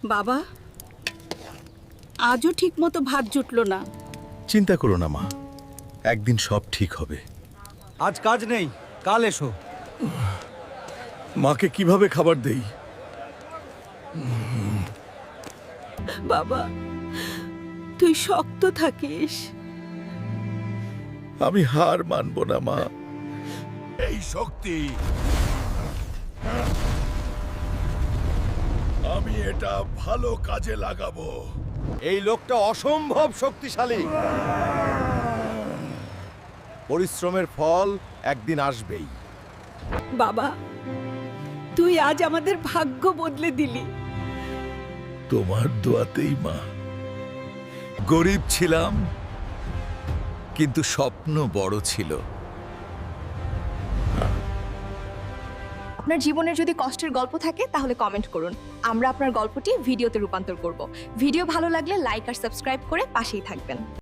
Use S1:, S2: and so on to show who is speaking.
S1: বাবা, আজও ঠিক মতো ভাত জুটলো না।
S2: চিন্তা করো না মা, একদিন সব ঠিক হবে।
S3: আজ কাজ নেই, কাল এসো।
S2: মাকে কিভাবে খাবার দেই?
S1: বাবা, তুই শক্ত থাকিস।
S2: আমি হার মানবো না মা। এই শক্তি আমি এটা ভালো কাজে লাগাবো।
S3: এই লোকটা অসম্ভব শক্তিশালী। পরিশ্রমের ফল একদিন আসবেই।
S1: বাবা, তুই আজ আমাদের ভাগ্য বদলে দিলি।
S2: তোমার দোয়াতেই মা। গরিব ছিলাম, কিন্তু স্বপ্ন বড় ছিল।
S4: আপনার জীবনের যদি কষ্টের গল্প থাকে তাহলে কমেন্ট করুন। আমরা আপনার গল্পটি ভিডিওতে রূপান্তর করব। ভিডিও ভালো লাগলে লাইক আর সাবস্ক্রাইব করে পাশেই থাকবেন।